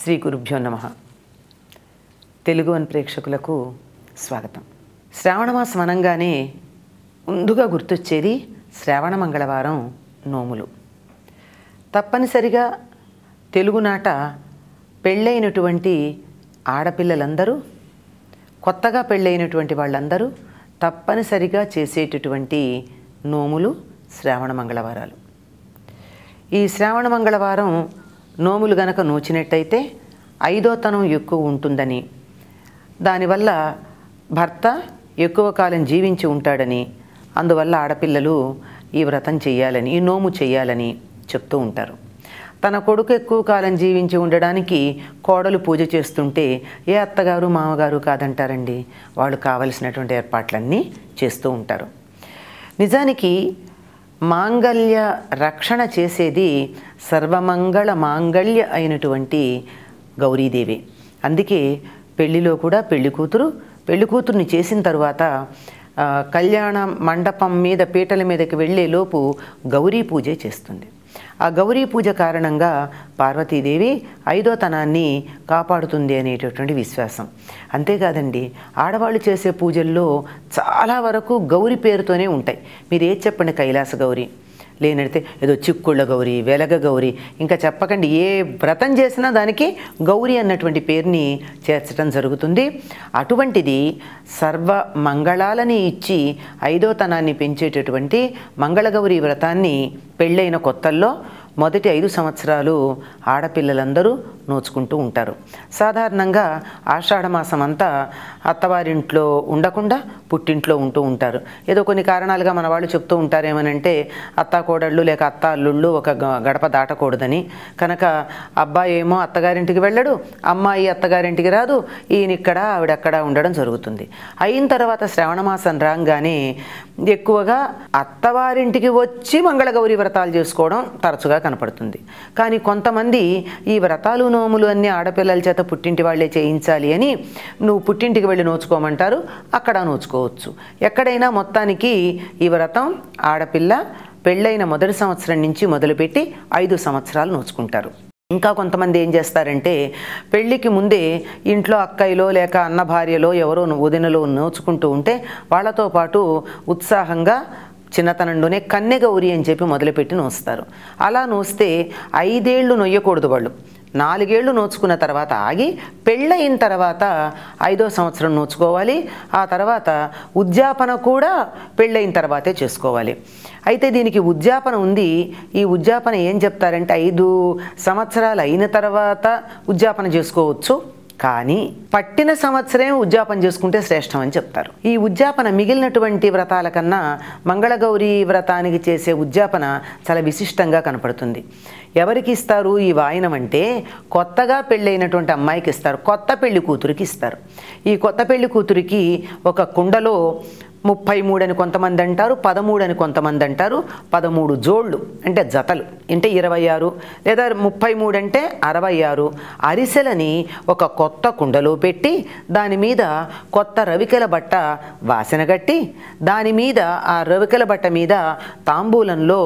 శ్రీ గురుభ్యో నమః. తెలుగు వన్ ప్రేక్షకులకు స్వాగతం. శ్రావణమాసం అనగానే ముందుగా గుర్తొచ్చేది శ్రావణ మంగళవారం నోములు. తప్పనిసరిగా తెలుగునాట పెళ్ళైనటువంటి ఆడపిల్లలందరూ, కొత్తగా పెళ్ళైనటువంటి వాళ్ళందరూ తప్పనిసరిగా చేసేటటువంటి నోములు శ్రావణ మంగళవారాలు. ఈ శ్రావణ మంగళవారం నోములు గనక నోచినట్టయితే ఐదోతనం ఎక్కువ ఉంటుందని, దానివల్ల భర్త ఎక్కువ కాలం జీవించి ఉంటాడని, అందువల్ల ఆడపిల్లలు ఈ వ్రతం చేయాలని, ఈ నోము చేయాలని చెప్తూ ఉంటారు. తన కొడుకు ఎక్కువ కాలం జీవించి ఉండడానికి కోడలు పూజ చేస్తుంటే ఏ అత్తగారు మామగారు కాదంటారండి, వాళ్ళు కావలసినటువంటి ఏర్పాట్లన్నీ చేస్తూ ఉంటారు. నిజానికి మాంగళ్య రక్షణ చేసేది సర్వమంగళ మాంగళ్య అయినటువంటి గౌరీదేవి. అందుకే పెళ్లిలో కూడా పెళ్లి కూతురుని చేసిన తర్వాత కళ్యాణ మండపం మీద పీటల మీదకి వెళ్ళే లోపు గౌరీ పూజ చేస్తుంది. ఆ గౌరీ పూజ కారణంగా పార్వతీదేవి ఐదోతనాన్ని కాపాడుతుంది అనేటటువంటి విశ్వాసం. అంతేకాదండి, ఆడవాళ్ళు చేసే పూజల్లో చాలా వరకు గౌరీ పేరుతోనే ఉంటాయి. మీరు ఏది చెప్పండి, కైలాస గౌరీ, లేనైతే ఏదో చిక్కుళ్ళ గౌరీ, వెలగ గౌరీ, ఇంకా చెప్పకండి, ఏ వ్రతం చేసినా దానికి గౌరీ అన్నటువంటి పేరుని చేర్చడం జరుగుతుంది. అటువంటిది సర్వ మంగళాలని ఇచ్చి ఐదోతనాన్ని పెంచేటటువంటి మంగళగౌరీ వ్రతాన్ని పెళ్ళైన కొత్తల్లో మొదటి 5 సంవత్సరాలు ఆడపిల్లలందరూ నోచుకుంటూ ఉంటారు. సాధారణంగా ఆషాఢమాసం అంతా అత్తవారింట్లో ఉండకుండా పుట్టింట్లో ఉంటూ ఉంటారు. ఏదో కొన్ని కారణాలుగా మన వాళ్ళు చెప్తూ ఉంటారేమనంటే అత్తాకోడళ్ళు లేక అత్త అల్లుళ్ళు ఒక గడప దాటకూడదని. కనుక అబ్బాయి ఏమో అత్తగారింటికి వెళ్ళడు, అమ్మాయి అత్తగారింటికి రాదు, ఈయనిక్కడ ఆవిడక్కడ ఉండడం జరుగుతుంది. అయిన తర్వాత శ్రావణమాసం రాగానే ఎక్కువగా అత్తవారింటికి వచ్చి మంగళగౌరి వ్రతాలు చేసుకోవడం తరచుగా కనపడుతుంది. కానీ కొంతమంది ఈ వ్రతాలు నోములు అన్నీ ఆడపిల్లల చేత పుట్టింటి వాళ్ళే చేయించాలి అని నువ్వు పుట్టింటికి వెళ్ళి నోచుకోమంటారు, అక్కడ నోచుకోవచ్చు. ఎక్కడైనా మొత్తానికి ఈ వ్రతం ఆడపిల్ల పెళ్ళైన మొదటి సంవత్సరం నుంచి మొదలుపెట్టి 5 సంవత్సరాలు నోచుకుంటారు. ఇంకా కొంతమంది ఏం చేస్తారంటే పెళ్ళికి ముందే ఇంట్లో అక్కయ్యలో లేక అన్న భార్యలో ఎవరో వదినలో నోచుకుంటూ ఉంటే వాళ్ళతో పాటు ఉత్సాహంగా చిన్నతనంలోనే కన్నెగౌరి అని చెప్పి మొదలుపెట్టి నోస్తారు. అలా నోస్తే 5 ఏళ్ళు నొయ్యకూడదు. వాళ్ళు 4 ఏళ్ళు నోచుకున్న తర్వాత ఆగి పెళ్ళయిన తర్వాత 5వ సంవత్సరం నోచుకోవాలి. ఆ తర్వాత ఉద్యాపన కూడా పెళ్ళయిన తర్వాతే చేసుకోవాలి. అయితే దీనికి ఉద్యాపన ఉంది. ఈ ఉద్యాపన ఏం చెప్తారంటే 5 సంవత్సరాలు అయిన తర్వాత ఉద్యాపన చేసుకోవచ్చు, కానీ పట్టిన సంవత్సరం ఉద్యాపన చేసుకుంటే శ్రేష్టం అని చెప్తారు. ఈ ఉద్యాపన మిగిలినటువంటి వ్రతాల కన్నా మంగళగౌరీ వ్రతానికి చేసే ఉద్యాపన చాలా విశిష్టంగా కనపడుతుంది. ఎవరికి ఇస్తారు ఈ వాయనం అంటే కొత్తగా పెళ్ళైనటువంటి అమ్మాయికి ఇస్తారు, కొత్త పెళ్లి కూతురికి ఇస్తారు. ఈ కొత్త పెళ్లి కూతురికి ఒక కుండలో 33 అని కొంతమంది అంటారు, 13 అని కొంతమంది అంటారు, 13 జోళ్ళు అంటే జతలు అంటే 26 లేదా 33 అంటే 66 అరిసెలని ఒక కొత్త కుండలో పెట్టి దాని మీద కొత్త రవికెల బట్ట వాసన కట్టి దాని మీద ఆ రవికెల బట్ట మీద తాంబూలంలో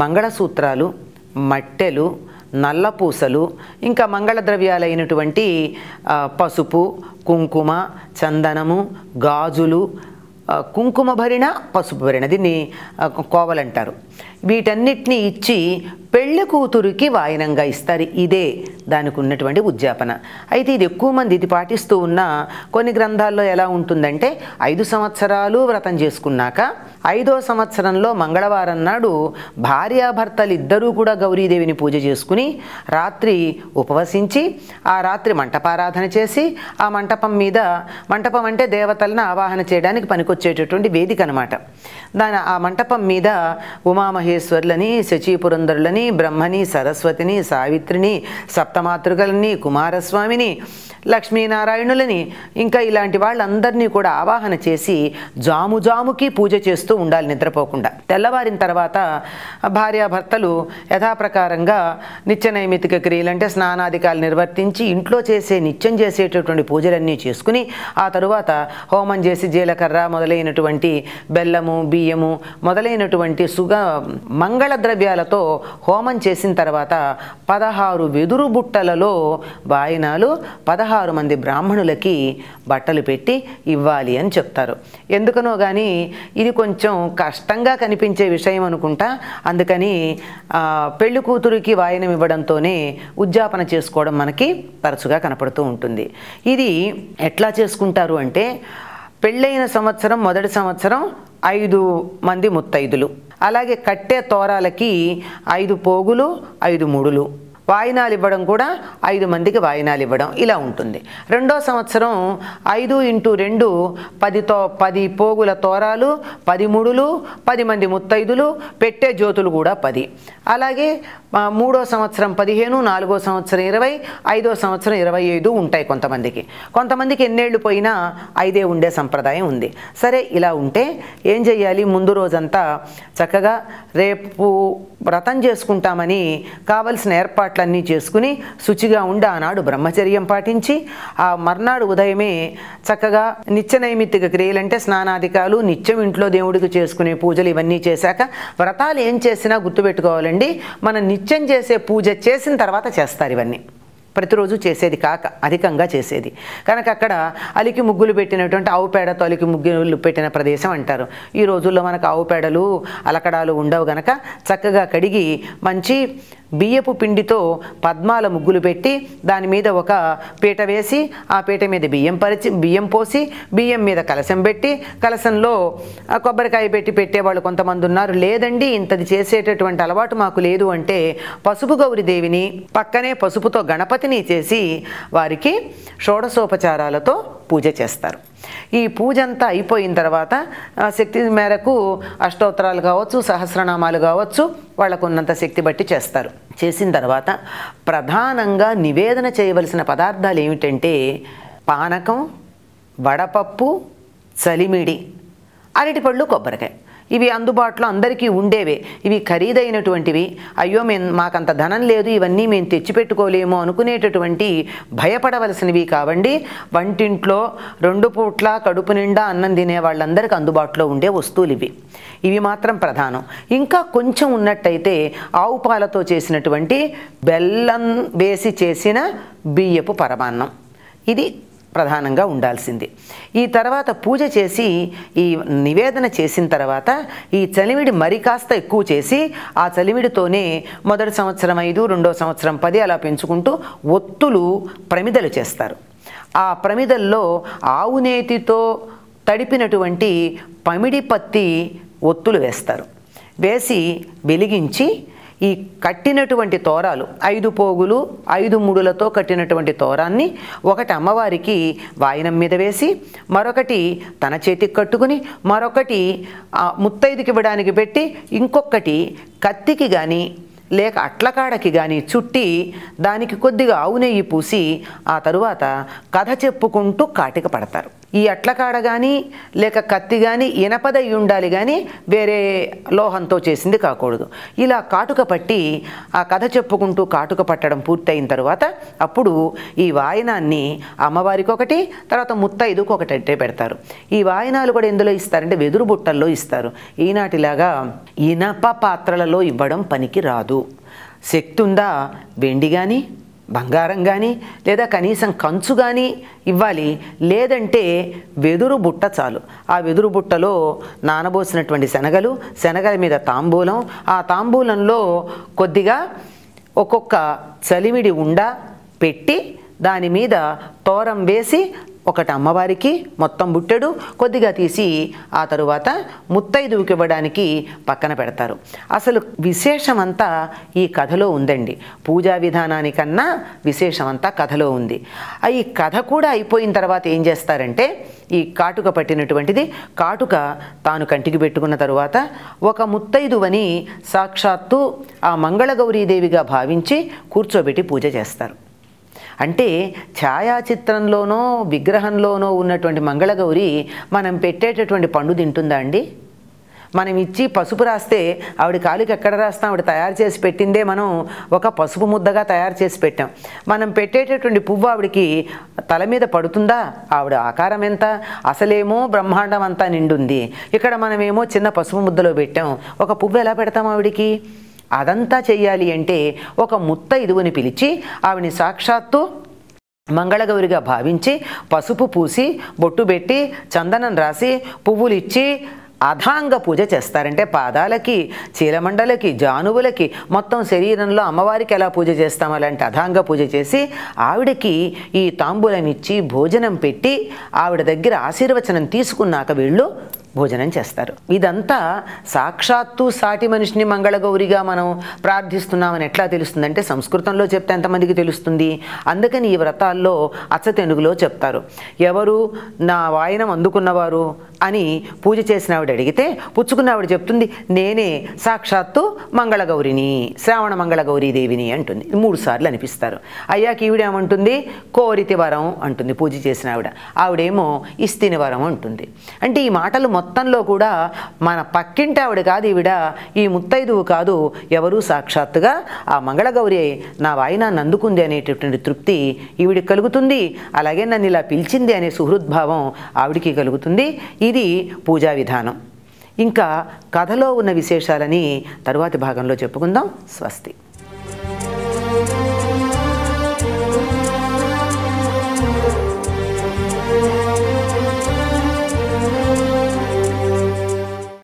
మంగళసూత్రాలు, మట్టెలు, నల్లపూసలు, ఇంకా మంగళ ద్రవ్యాలైనటువంటి పసుపు, కుంకుమ, చందనము, గాజులు, కుంకుమ భరిణ, పసుపు భరిణ, దీన్ని కోవలంటారు. వీటన్నిటినీ ఇచ్చి పెళ్లి కూతురికి వాయనంగా ఇస్తారు. ఇదే దానికి ఉన్నటువంటి ఉద్యాపన. అయితే ఇది ఎక్కువ మంది ఇది పాటిస్తూ ఉన్న కొన్ని గ్రంథాల్లో ఎలా ఉంటుందంటే 5 సంవత్సరాలు వ్రతం చేసుకున్నాక 5వ సంవత్సరంలో మంగళవారం నాడు భార్యాభర్తలు ఇద్దరూ కూడా గౌరీదేవిని పూజ చేసుకుని రాత్రి ఉపవసించి ఆ రాత్రి మంటపారాధన చేసి ఆ మంటపం అంటే దేవతలను ఆవాహన చేయడానికి పనికొచ్చేటటువంటి వేదిక అనమాట. ఆ మంటపం మీద ఉమామహేశ్వర్లని, శచీపురంధరులని, బ్రహ్మని, సరస్వతిని, సావిత్రిని, సప్తమాతృకలని, కుమారస్వామిని, లక్ష్మీనారాయణులని, ఇంకా ఇలాంటి వాళ్ళందరినీ కూడా ఆవాహన చేసి జాముకి పూజ చేస్తూ ఉండాలి నిద్రపోకుండా. తెల్లవారిన తర్వాత భార్యాభర్తలు యథాప్రకారంగా నిత్య నైమిత్తిక క్రియలు అంటే స్నానాధికాలు నిర్వర్తించి ఇంట్లో నిత్యం చేసేటటువంటి పూజలన్నీ చేసుకుని ఆ తరువాత హోమం చేసి జీలకర్ర మొదలైనటువంటి బెల్లము, బియ్యము మొదలైనటువంటి మంగళ ద్రవ్యాలతో హోమం చేసిన తర్వాత 16 వెదురు బుట్టలలో వాయినాలు 16 మంది బ్రాహ్మణులకి బట్టలు పెట్టి ఇవ్వాలి అని చెప్తారు. ఎందుకనో కానీ ఇది కొంచెం కష్టంగా కనిపించే విషయం అనుకుంటా. అందుకని పెళ్లి కూతురికి వాయనం ఇవ్వడంతోనే ఉద్యాపన చేసుకోవడం మనకి తరచుగా కనపడుతూ ఉంటుంది. ఇది ఎట్లా చేసుకుంటారు అంటే, పెళ్ళైన సంవత్సరం మొదటి సంవత్సరం 5 మంది ముత్తైదులు, అలాగే కట్టే తోరాలకి 5 పోగులు 5 ముడులు, వాయినాలు ఇవ్వడం కూడా 5 మందికి వాయినాలు ఇవ్వడం ఇలా ఉంటుంది. రెండో సంవత్సరం 5 × 2 10 పోగుల తోరాలు 10 ముడులు 10 మంది ముత్తైదులు, పెట్టే జ్యోతులు కూడా 10. అలాగే మూడో సంవత్సరం 15, నాలుగో సంవత్సరం 20, ఐదో సంవత్సరం 25 ఉంటాయి కొంతమందికి ఎన్నేళ్ళు పోయినా 5 ఉండే సంప్రదాయం ఉంది. సరే, ఇలా ఉంటే ఏం చెయ్యాలి? ముందు రోజంతా చక్కగా రేపు వ్రతం చేసుకుంటామని కావలసిన ఏర్పాట్లన్నీ చేసుకుని శుచిగా ఉండి ఆనాడు బ్రహ్మచర్యం పాటించి ఆ మర్నాడు ఉదయమే చక్కగా నిత్య నైమిత్తిక క్రియలంటే స్నానాధికాలు, నిత్యం ఇంట్లో దేవుడికి చేసుకునే పూజలు ఇవన్నీ చేశాక, వ్రతాలు ఏం చేసినా గుర్తుపెట్టుకోవాలండి, మనం నిత్యం చేసే పూజ చేసిన తర్వాత చేస్తారు. ఇవన్నీ ప్రతిరోజు చేసేది కాక అధికంగా చేసేది కనుక అక్కడ అలికి ముగ్గులు పెట్టినటువంటి ఆవు పేడతో అలికి ముగ్గులు పెట్టిన ప్రదేశం అంటారు. ఈ రోజుల్లో మనకు ఆవు పేడలు అలకడాలు ఉండవు గనక చక్కగా కడిగి మంచి బియ్యపు పిండితో పద్మాల ముగ్గులు పెట్టి దాని మీద ఒక పీట వేసి ఆ పీట మీద బియ్యం పోసి బియ్యం మీద కలశం పెట్టి కలశంలో కొబ్బరికాయ పెట్టి పెట్టేవాళ్ళు కొంతమంది ఉన్నారు. లేదండి, ఇంతది చేసేటటువంటి అలవాటు మాకు లేదు అంటే పసుపు గౌరీదేవిని పక్కనే పసుపుతో గణపతిని చేసి వారికి షోడశోపచారాలతో పూజ చేస్తారు. ఈ పూజ అంతా అయిపోయిన తర్వాత శక్తి మేరకు అష్టోత్తరాలు కావచ్చు, సహస్రనామాలు కావచ్చు, వాళ్ళకు ఉన్నంత శక్తి బట్టి చేస్తారు. చేసిన తర్వాత ప్రధానంగా నివేదన చేయవలసిన పదార్థాలు ఏమిటంటే పానకం, వడపప్పు, చలిమిడి, అరటిపళ్ళు, కొబ్బరికాయ. ఇవి అందుబాటులో అందరికీ ఉండేవే. ఇవి ఖరీదైనటువంటివి. అయ్యో మాకంత ధనం లేదు, ఇవన్నీ మేము తెచ్చిపెట్టుకోలేము అనుకునేటటువంటి భయపడవలసినవి కావండి. వంటింట్లో 2 పూట్ల కడుపు నిండా అన్నం తినే వాళ్ళందరికీ అందుబాటులో ఉండే వస్తువులు ఇవి. ఇవి మాత్రం ప్రధానం. ఇంకా కొంచెం ఉన్నట్టయితే ఆవు పాలతో చేసినటువంటి బెల్లం వేసి చేసిన బియ్యపు పరమాన్నం, ఇది ప్రధానంగా ఉండాల్సింది. ఈ తర్వాత పూజ చేసి ఈ నివేదన చేసిన తర్వాత ఈ చలిమిడి మరి కాస్త ఎక్కువ చేసి ఆ చలిమిడితోనే మొదటి సంవత్సరం 5, రెండో సంవత్సరం 10 అలా పెంచుకుంటూ ఒత్తులు ప్రమిదలు చేస్తారు. ఆ ప్రమిదల్లో ఆవు నేతితో తడిపినటువంటి పమిడి పత్తి ఒత్తులు వేస్తారు. వేసి వెలిగించి ఈ కట్టినటువంటి తోరాలు 5 పోగులు 5 ముడులతో కట్టినటువంటి తోరాన్ని ఒకటి అమ్మవారికి వాయనం మీద వేసి, మరొకటి తన చేతికి కట్టుకుని, మరొకటి ముత్తైదుకి ఇవ్వడానికి పెట్టి, ఇంకొకటి కత్తికి కానీ లేక అట్లకాడకి కానీ చుట్టి దానికి కొద్దిగా ఆవు నెయ్యి పూసి ఆ తరువాత కథ చెప్పుకుంటూ కాటిక పడతారు. ఈ అట్లకాడ కానీ లేక కత్తి కానీ ఇనపదై ఉండాలి, కానీ వేరే లోహంతో చేసింది కాకూడదు. ఇలా కాటుక పట్టి ఆ కథ చెప్పుకుంటూ కాటుక పట్టడం పూర్తయిన తర్వాత అప్పుడు ఈ వాయనాన్ని అమ్మవారికి ఒకటి, తర్వాత ముత్తైదుకు ఒకటి పెడతారు. ఈ వాయనాలు కూడా ఎందులో ఇస్తారంటే వెదురు బుట్టల్లో ఇస్తారు. ఈనాటిలాగా ఇనప పాత్రలలో ఇవ్వడం పనికి రాదు. శక్తి ఉందా వెండి కానీ బంగారం కానీ లేదా కనీసం కంచు కానీ ఇవ్వాలి. లేదంటే వెదురు బుట్ట చాలు. ఆ వెదురు బుట్టలో నానబోసినటువంటి శనగల మీద తాంబూలం, ఆ తాంబూలంలో కొద్దిగా ఒక్కొక్క చలిమిడి ఉండ పెట్టి దాని మీద తోరం వేసి ఒకటి అమ్మవారికి మొత్తం బుట్టెడు కొద్దిగా తీసి ఆ తరువాత ముత్తైదువుకి ఇవ్వడానికి పక్కన పెడతారు. అసలు విశేషమంతా ఈ కథలో ఉందండి. పూజా విధానానికన్నా విశేషమంతా కథలో ఉంది. ఈ కథ కూడా అయిపోయిన తర్వాత ఏం చేస్తారంటే ఈ కాటుక పట్టినటువంటిది కాటుక తాను కంటికి పెట్టుకున్న తరువాత ఒక ముత్తైదువని సాక్షాత్తు ఆ మంగళగౌరీదేవిగా భావించి కూర్చోబెట్టి పూజ చేస్తారు. అంటే ఛాయాచిత్రంలోనో విగ్రహంలోనో ఉన్నటువంటి మంగళగౌరి మనం పెట్టేటటువంటి పండు తింటుందా అండి? మనం ఇచ్చి పసుపు రాస్తే ఆవిడ కాలికి ఎక్కడ రాస్తాం? ఆవిడ తయారు చేసి పెట్టిందే మనం ఒక పసుపు ముద్దగా తయారు చేసి పెట్టాం. మనం పెట్టేటటువంటి పువ్వు ఆవిడికి తల మీద పడుతుందా? ఆవిడ ఆకారం ఎంత? అసలేమో బ్రహ్మాండం అంతా నిండుంది. ఇక్కడ మనమేమో చిన్న పసుపు ముద్దలో పెట్టాం. ఒక పువ్వు ఎలా పెడతాం ఆవిడికి? అదంతా చెయ్యాలి అంటే ఒక ముత్తైదువుని పిలిచి ఆవిని సాక్షాత్తు మంగళగౌరిగా భావించి పసుపు పూసి బొట్టు పెట్టి చందనం రాసి పువ్వులు ఇచ్చి అధాంగ పూజ చేస్తారంటే పాదాలకి చీలమండలకి జానువులకి మొత్తం శరీరంలో అమ్మవారికి ఎలా పూజ చేస్తామో అలాంటి అధాంగ పూజ చేసి ఆవిడకి ఈ తాంబూలం ఇచ్చి భోజనం పెట్టి ఆవిడ దగ్గర ఆశీర్వచనం తీసుకున్నాక వీళ్ళు భోజనం చేస్తారు. ఇదంతా సాక్షాత్తు సాటి మనిషిని మంగళగౌరిగా మనం ప్రార్థిస్తున్నామని ఎట్లా తెలుస్తుందంటే సంస్కృతంలో చెప్తే ఎంతమందికి తెలుస్తుంది. అందుకని ఈ వ్రతాల్లో అచ్చతెనుగులో చెప్తారు. ఎవరు నా వాయనం అందుకున్నవారు అని పూజ చేసిన ఆవిడ అడిగితే పుచ్చుకున్న ఆవిడ చెప్తుంది, నేనే సాక్షాత్తు మంగళగౌరిని, శ్రావణ మంగళగౌరీదేవిని అంటుంది. 3 సార్లు అనిపిస్తారు. అయ్యాక ఈవిడేమంటుంది, కోరితి వరం అంటుంది పూజ చేసిన ఆవిడ. ఆవిడేమో ఇస్తిని వరం అంటుంది. అంటే ఈ మాటలు మొత్తంలో కూడా మన పక్కింటి ఆవిడ కాదు ఈవిడ, ఈ ముత్తైదువు కాదు, ఎవరు సాక్షాత్తుగా ఆ మంగళగౌరి నా వాయినాన్ని అందుకుంది అనేటటువంటి తృప్తి ఈవిడికి కలుగుతుంది. అలాగే నన్ను ఇలా పిలిచింది అనే సుహృద్భావం ఆవిడికి కలుగుతుంది. ఇది పూజా విధానం. ఇంకా కథలో ఉన్న విశేషాలని తరువాతి భాగంలో చెప్పుకుందాం. స్వస్తి.